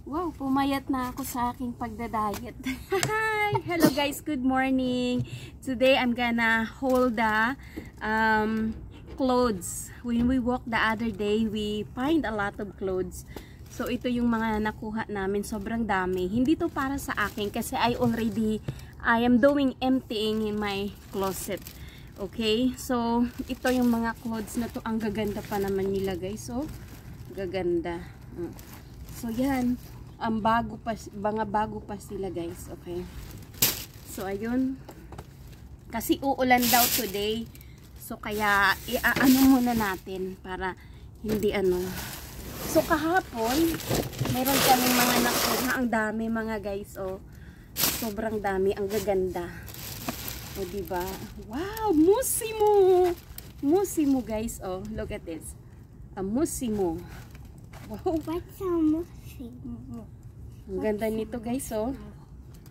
Wow, pumayat na ako sa aking pagdadayet. Hi! Hello guys, good morning. Today I'm gonna hold the clothes. When we walk the other day, we find a lot of clothes. So ito yung mga nakuha namin, sobrang dami. Hindi to para sa akin kasi I am doing emptying in my closet. Okay? So ito yung mga clothes na to, ang gaganda pa naman nila guys. So gaganda. So yan. Ang bago pa sila guys, okay. So ayun, kasi uulan daw today, so kaya iaano muna natin para hindi ano. So kahapon meron kaming mga nakuha, ang dami mga guys, oh. Sobrang dami, ang gaganda. O diba? Wow, musimo. Musimo guys, oh. Look at this. A musimo. Wow. What's a musimo? Ang ganda nito guys, oh.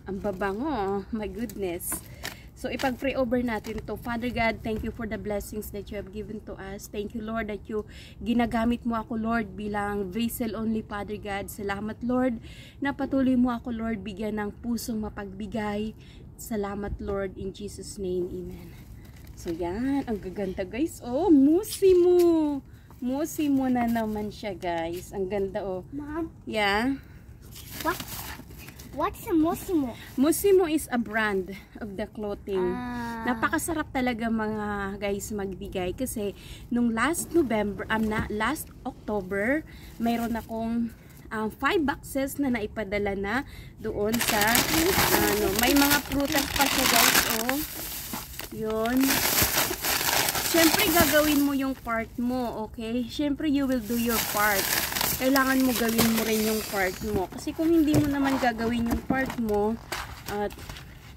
Ang babango, oh. My goodness. So ipag-pray over natin to. Father God, thank you for the blessings that you have given to us. Thank you Lord that you ginagamit mo ako Lord bilang vessel only, Father God. Salamat Lord na patuloy mo ako Lord bigyan ng pusong mapagbigay. Salamat Lord, in Jesus name, amen. So yan, ang gaganda guys, oh. Musimo. Musimo na naman siya guys. Ang ganda, oh. Mom? Yeah? What's a musimo? Musimo is a brand of the clothing. Napakasarap talaga mga guys magbigay kasi nung last October, mayroon akong 5 boxes na naipadala na doon sa may mga prutas pa siya guys, oh. Yun. Siyempre gagawin mo yung part mo, okay? Siyempre you will do your part. Kailangan mo gawin mo rin yung part mo. Kasi kung hindi mo naman gagawin yung part mo, at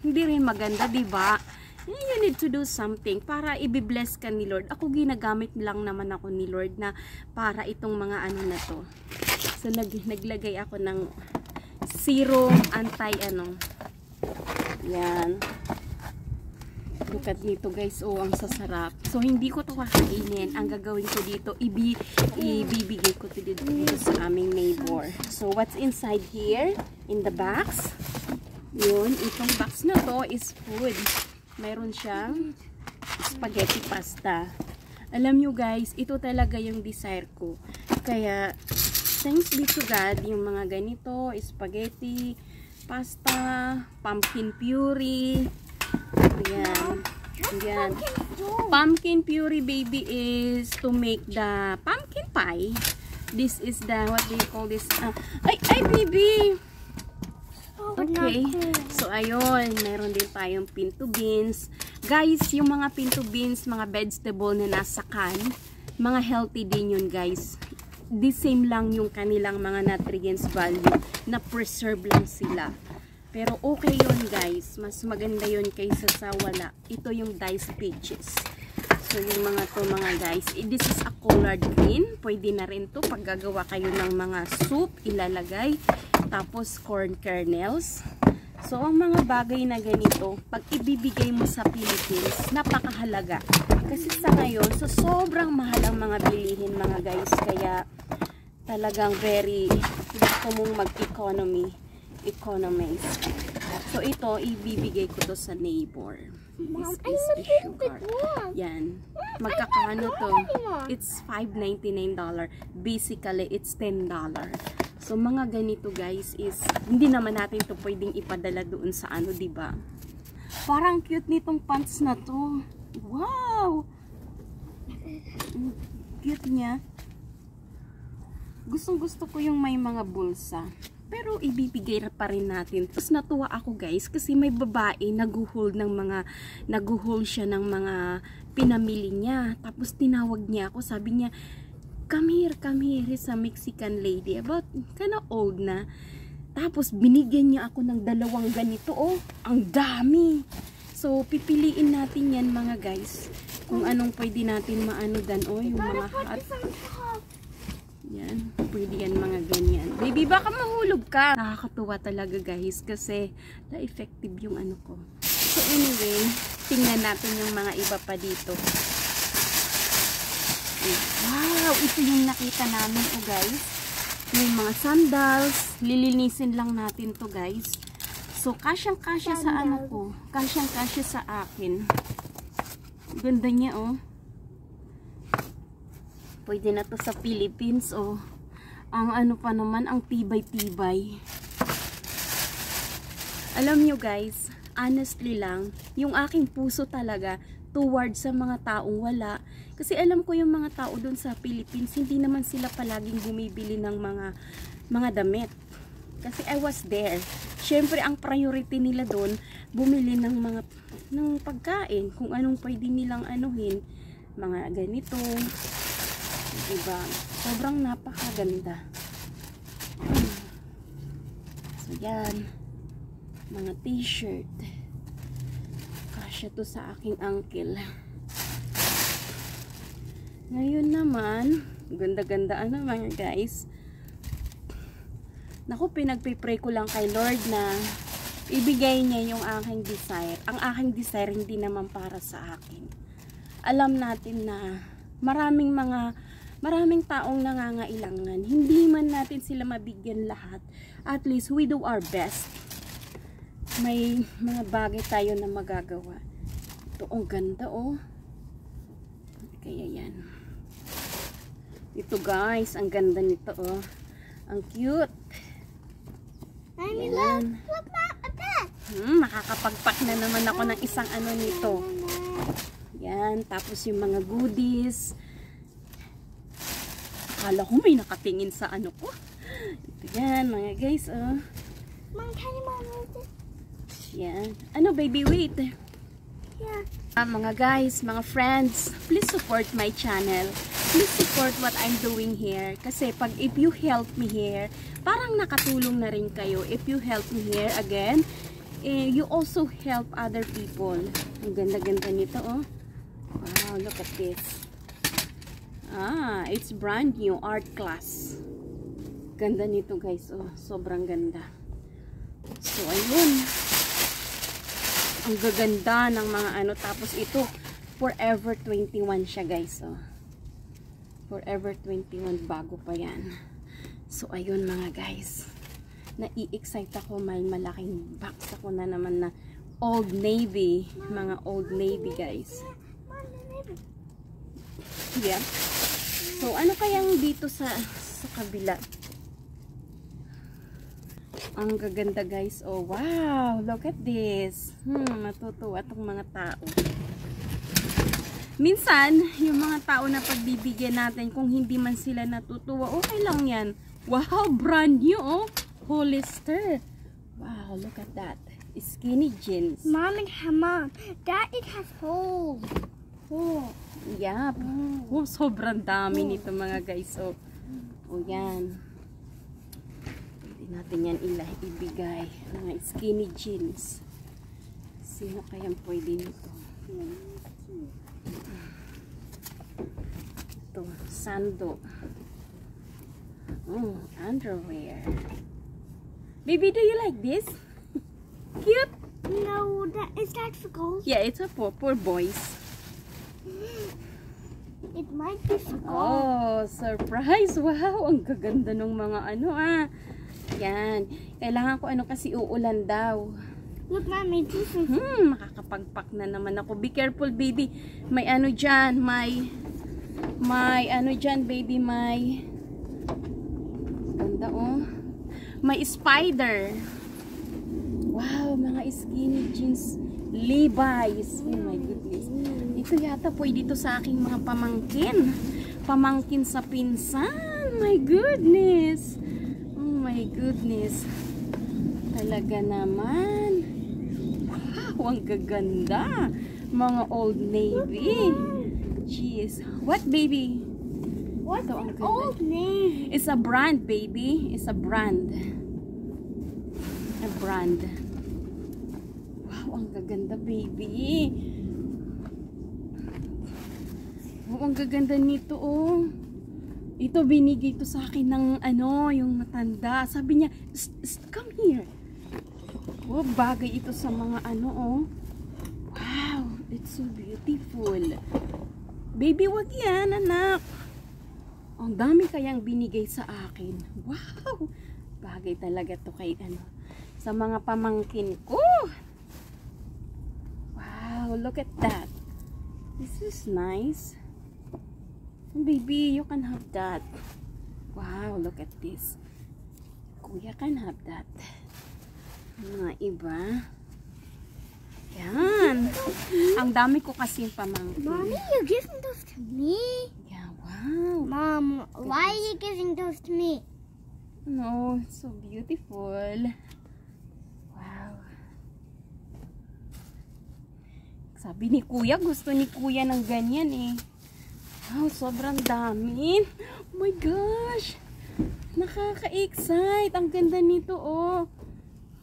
hindi rin maganda, diba? You need to do something para i-bless ka ni Lord. Ako ginagamit lang naman ako ni Lord na para itong mga ano na to. So naglagay ako ng serum anti-ano. Yan. Look at nito guys, oh, ang sasarap. So hindi ko to kakainin. Ang gagawin ko dito, ibibigay ko to dito sa aming neighbor. So what's inside here in the box? Yun, itong box na to is food. Mayroon siyang spaghetti pasta. Alam nyo guys, ito talaga yung desire ko. Kaya thanks be to God, yung mga ganito, spaghetti pasta, pumpkin puree. Ayan. Ayan. Pumpkin puree baby is to make the pumpkin pie. This is the, what do you call this? Ay baby! Okay. So ayun, meron din tayong pinto beans. Guys, yung mga pinto beans, mga vegetable na nasa can, mga healthy din yun guys. The same lang yung kanilang mga nutrients value, na preserve lang sila. Pero okay yun guys, mas maganda yun kaysa sa wala. Ito yung diced peaches. So yung mga to mga guys, this is a collard green. Pwede na rin to pag gagawa kayo ng mga soup, ilalagay. Tapos corn kernels. So ang mga bagay na ganito, pag ibibigay mo sa Philippines, napakahalaga. Kasi sa ngayon, so sobrang mahal ang mga bilihin mga guys. Kaya talagang very, gusto mong mag-economize. So ito, ibibigay ko to sa neighbor. This is a sugar. Yan. Magkakano to? It's $5.99. Basically, it's $10. So mga ganito guys is, hindi naman natin to pwedeng ipadala doon sa ano, diba? Parang cute nitong pants na to. Wow! Cute niya. Gustong gusto ko yung may mga bulsa. Pero ibibigay pa rin natin. Tapos natuwa ako guys kasi may babae naguhol siya ng mga pinamili niya. Tapos tinawag niya ako, sabi niya, come here, is a Mexican lady, about kind of old na. Tapos binigyan niya ako ng 2 ganito, oh, ang dami. So pipiliin natin yan mga guys, kung anong pwede natin maano dan, oh, yung mga hot. Yan, pwede yan mga ganyan. Baby, baka mahulog ka. Nakakatuwa talaga guys kasi na-effective yung ano ko. So anyway, tingnan natin yung mga iba pa dito. Wow, ito yung nakita namin, oh guys. May mga sandals. Lilinisin lang natin to guys. So, kasyang-kasya sa ano ko. Kasyang-kasya sa akin. Ganda niya, oh. Pwede na to sa Philippines, oh. Ang ano pa naman, ang tibay-tibay. Alam nyo guys, honestly lang, yung aking puso talaga towards sa mga taong wala. Kasi alam ko yung mga tao doon sa Philippines, hindi naman sila palaging bumibili ng mga damit. Kasi I was there. Syempre, ang priority nila doon, bumili ng pagkain. Kung anong pwede nilang anuhin. Mga ganito. Diba? Sobrang napakaganda. So, yan. Mga t-shirt. Kasya to sa aking uncle. Ngayon naman, ganda-ganda ano mga guys. Naku, pinagpipray ko lang kay Lord na ibigay niya yung aking desire. Ang aking desire hindi naman para sa akin. Alam natin na maraming taong nangangailangan. Hindi man natin sila mabigyan lahat. At least we do our best. May mga bagay tayo na magagawa. Ito, ang ganda, oh. Kaya yan. Ito, guys, ang ganda nito, oh. Ang cute. Ayan. Makakapagpak na naman ako ng isang ano nito. Yan, tapos yung mga goodies. Akala ko may nakatingin sa ano ko. Ito yan, mga guys, oh. Yan. Ano, baby, wait. Yeah. Mga guys, mga friends, please support my channel. Please support what I'm doing here. Kasi pag if you help me here, parang nakatulong na rin kayo. If you help me here, again, you also help other people. Ang ganda-ganda nito, oh. Wow, look at this. It's brand new art class. Ganda nito, guys, oh. Sobrang ganda. So, ayun. Ang gaganda ng mga ano. Tapos ito, Forever 21 siya, guys. Oh. Forever 21, bago pa yan. So, ayun mga guys. Nai-excite ako. May malaking box ako na naman na Old Navy. Mga Old Navy, guys. Yeah. So, ano kayang dito sa kabila? Ang gaganda, guys. Oh, wow. Look at this. Matutuwa itong mga tao. Minsan, yung mga tao na pagbibigyan natin, kung hindi man sila natutuwa, okay lang yan. Wow, brand new, oh. Hollister. Wow, look at that. Skinny jeans. Mom, that it has holes. Oh. Yeah. Oh, sobrang dami nito mga guys. Oh, yan. Natin yan ibigay. Mga skinny jeans. Sino kayang pwede nito? Ito, sando. Oh, underwear. Baby, do you like this? Cute? No, is that for girls? Yeah, it's for boys. It might be for girls. Oh, surprise! Wow, ang gaganda ng mga ano Yan. Kailangan ko ano kasi uulan daw. Look, Mommy, this is... Makakapagpak na naman ako. Be careful, baby. May ano dyan. May ano dyan, baby. May... Ganda, oh. May spider. Wow, mga skinny jeans. Levi's. Oh my goodness. Ito yata pwede dito sa aking mga pamangkin. Pamangkin sa pinsan. My goodness. My goodness. Talaga naman. Wow, ang gaganda. Mga Old Navy. Jeez. What, baby? What's Ito, ang an ganda. Old Navy? It's a brand, baby. It's a brand. A brand. Wow, ang gaganda, baby. Wow, ang gaganda nito, oh. Ito, binigay ito sa akin ng ano, yung matanda. Sabi niya, come here. Oh, bagay ito sa mga ano, oh. Wow, it's so beautiful. Baby, wag yan, anak. Ang dami kayang binigay sa akin. Wow! Bagay talaga to kay sa mga pamangkin ko. Wow, look at that. This is nice. Baby, you can have that. Wow, look at this. Kuya can have that. Mga iba. Yan. Ang dami ko kasi pamangkin. Mommy, you're giving those to me? Yeah, wow. Mom, why are you giving those to me? No, it's so beautiful. Wow. Sabi ni Kuya, gusto ni Kuya ng ganyan eh. Wow, sobrang dami. Oh my gosh. Nakaka-excite. Ang ganda nito oh.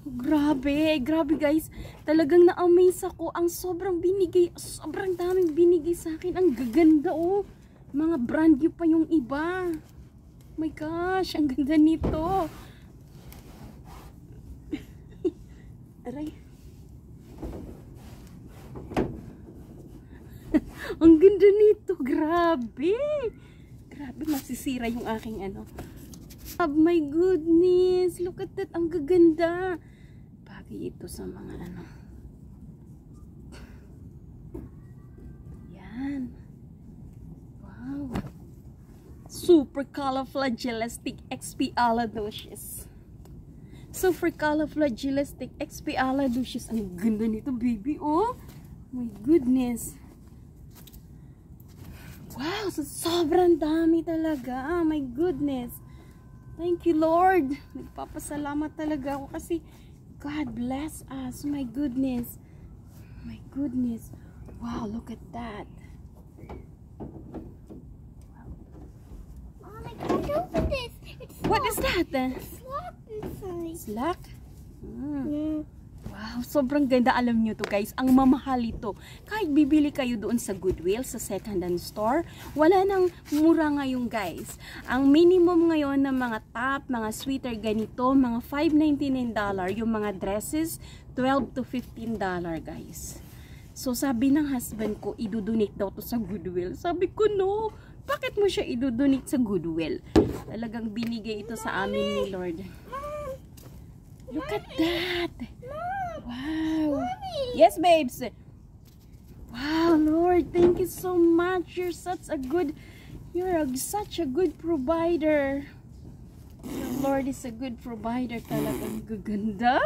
Grabe, grabe guys. Talagang na-amaze ako. Ang sobrang binigay, sobrang daming binigay sa akin. Ang gaganda oh. Mga brand new pa yung iba. Oh my gosh, ang ganda nito. Aray. Ang ganda nito, grabe. Grabe, masisira yung aking Oh my goodness, look at that, ang gaganda. Bagay ito sa mga Yan. Wow. Supercalifragilistic expialidocious. Supercalifragilistic expialidocious. Ang ganda nito, baby. Oh my goodness. Wow, sobrang dami talaga. Oh my goodness. Thank you, Lord. Nagpapasalamat talaga ako kasi God bless us. Oh my goodness. Oh my goodness. Wow, look at that. Can't open this. It's What is that? Slot inside. Slack? Yeah. Wow, sobrang ganda. Alam nyo to guys, ang mamahal ito. Kahit bibili kayo doon sa Goodwill, sa second-hand store, wala nang mura ngayon guys. Ang minimum ngayon ng mga top, mga sweater ganito, mga $5.99. Yung mga dresses, $12 to $15 guys. So sabi ng husband ko, idudonate daw to sa Goodwill. Sabi ko, no. Bakit mo siya idudonate sa Goodwill? Talagang binigay ito sa amin ni Lord. Look at that. Wow. Yes, babes. Wow, Lord, thank you so much. You're such a good provider. Your Lord is a good provider. Talagang gaganda.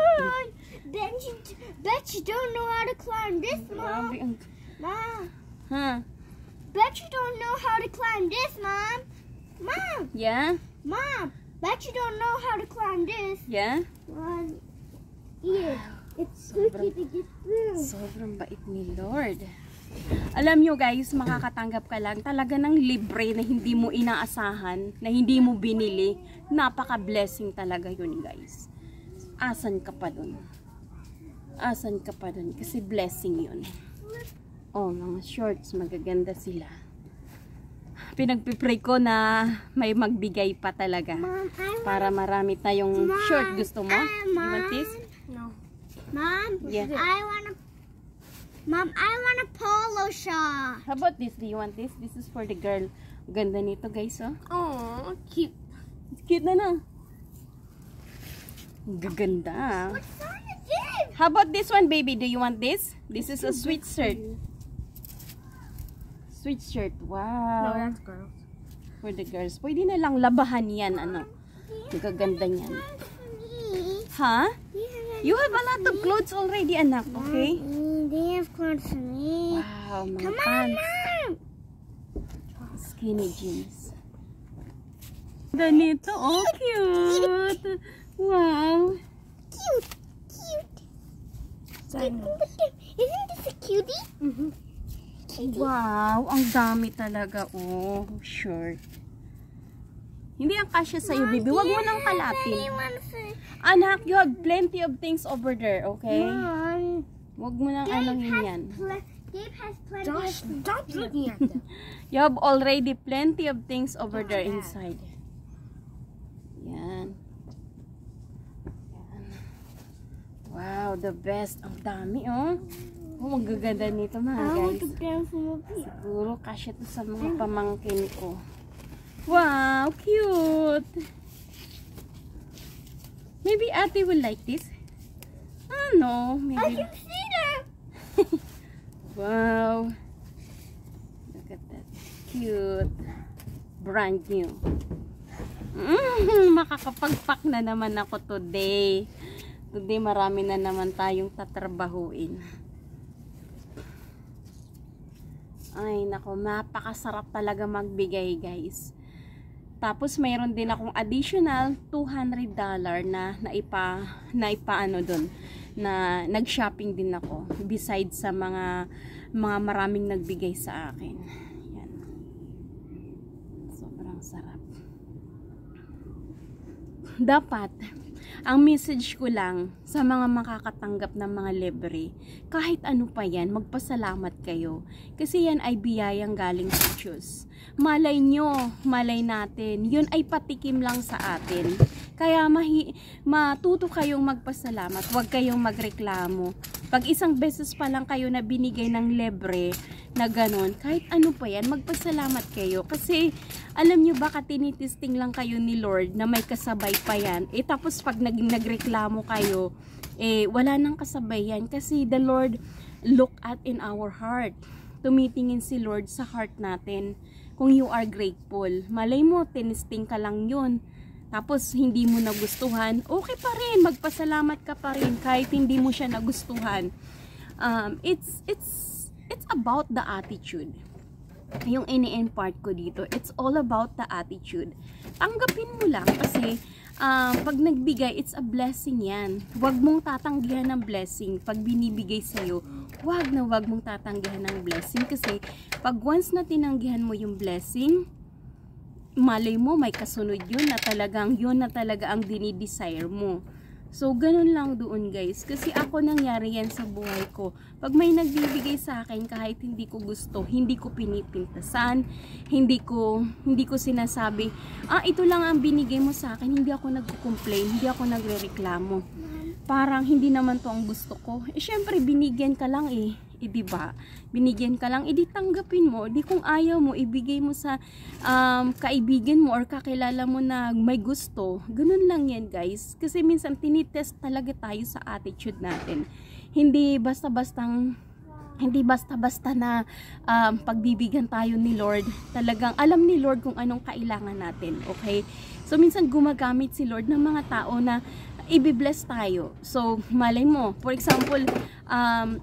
Bet you don't know how to climb this, Mom. Grabe ang... Mom. Huh? Bet you don't know how to climb this, Mom. Mom. Yeah? Mom. Bet you don't know how to climb this. Yeah? Mom. Eat it. It's tricky to get through. Sobrang bait ni Lord. Alam nyo guys, makakatanggap ka lang talaga ng libre na hindi mo inaasahan, na hindi mo binili. Napaka-blessing talaga yun guys. Asan ka pa dun? Asan ka pa dun? Kasi blessing yun. Oh, mga shorts, magaganda sila. Pinagpipray ko na may magbigay pa talaga. Mom, Para marami tayong short. Gusto mo? You want this? No. Mom, Yeah. Mom, I want a polo shirt. How about this? Do you want this? This is for the girl. Ganda nito guys, oh. Oh, cute. It's cute na. Gaganda. What size is this? How about this one, baby? Do you want this? This is a sweet shirt. Sweet shirt. Wow. girls. For the girls. Pwede na lang labahan yan. Gaganda niyan. Huh? You have a lot of clothes already, anak. Okay? They have clothes for me. Wow, mga Come on, pants. Mom. Skinny jeans. Ganito, oh, cute. Wow. Cute. Isn't this a cutie? Wow, ang dami talaga, oh, shirt. Hindi ang kasya sa'yo, baby. Huwag mo nang kalapin. Anak, you have plenty of things over there, okay? Mom, Huwag mo nang alangin yan. Gabe has plenty of stop looking at them. You have already plenty of things over there inside. Yan. Wow, the best. Ang dami, oh. Oh, magaganda nito mga I want guys. to dance in the beach. Siguro kasya to sa mga pamangkin ko. Wow, cute. Maybe Ate will like this. Oh no, I maybe. can see them. Wow. Look at that. Cute. Brand new. Makakapagpak na naman ako today. Today marami na naman tayong tatrabahuin. Ay nako, napakasarap talaga magbigay guys. Tapos mayroon din akong additional $200 na naipaano doon, na nag-shopping din ako besides sa mga maraming nagbigay sa akin. Yan. Sobrang sarap. Dapat ang message ko lang sa mga makakatanggap ng mga libre, kahit ano pa yan, magpasalamat kayo. Kasi yan ay biyayang galing sa Diyos. Malay nyo, malay natin, yun ay patikim lang sa atin. Kaya matuto kayong magpasalamat, huwag kayong magreklamo. Pag isang beses pa lang kayo na binigay ng libre na ganun, kahit ano pa yan, magpasalamat kayo. Kasi alam nyo baka tinitesting lang kayo ni Lord na may kasabay pa yan. Tapos pag nagreklamo kayo, wala nang kasabay yan. Kasi the Lord look at in our heart. Tumitingin si Lord sa heart natin. Kung you are grateful, malay mo, tinesting ka lang yun. Tapos hindi mo nagustuhan, okay pa rin, magpasalamat ka pa rin kahit hindi mo siya nagustuhan. It's about the attitude. Yung ini-impart ko dito, it's all about the attitude. Tanggapin mo lang kasi pag nagbigay, it's a blessing yan. Huwag mong tatanggihan ng blessing. Pag binibigay sa'yo, huwag mong tatanggihan ng blessing. Kasi pag once na tinanggihan mo yung blessing, malay mo may kasunod yun na talaga ang dinidesire mo. So ganun lang doon guys, kasi ako nangyari yan sa buhay ko. Pag may nagbibigay sa akin kahit hindi ko gusto, hindi ko pinipintasan, hindi ko sinasabi, ito lang ang binigay mo sa akin, hindi ako nagko-complain, hindi ako nagrereklamo. Parang hindi naman to ang gusto ko. Syempre binigyan ka lang diba? Binigyan ka lang, di tanggapin mo. Di kung ayaw mo, ibigay mo sa kaibigan mo or kakilala mo na may gusto. Ganun lang yan guys. Kasi minsan tinitest talaga tayo sa attitude natin. Hindi basta-basta na pagbibigyan tayo ni Lord. Talagang alam ni Lord kung anong kailangan natin. Okay? So minsan gumagamit si Lord ng mga tao na i-bless tayo. So, malay mo. For example,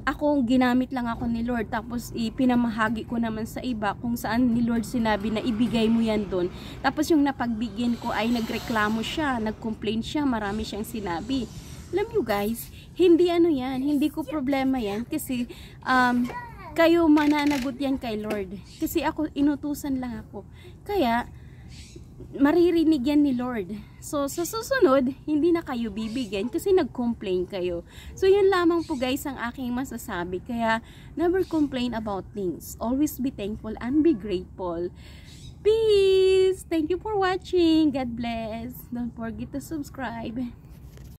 ako, ginamit lang ako ni Lord. Tapos, ipinamahagi ko naman sa iba kung saan ni Lord sinabi na ibigay mo yan doon. Tapos, yung napagbigyan ko ay nagreklamo siya, nag-complain siya, marami siyang sinabi. Alam nyo guys, hindi yan. Hindi ko problema yan. Kasi, kayo mananagot yan kay Lord. Kasi ako, inutusan lang ako. Kaya, maririnig yan ni Lord. So, sa susunod, hindi na kayo bibigyan kasi nag-complain kayo. So, yun lamang po guys ang aking masasabi. Kaya, never complain about things. Always be thankful and be grateful. Peace! Thank you for watching. God bless. Don't forget to subscribe.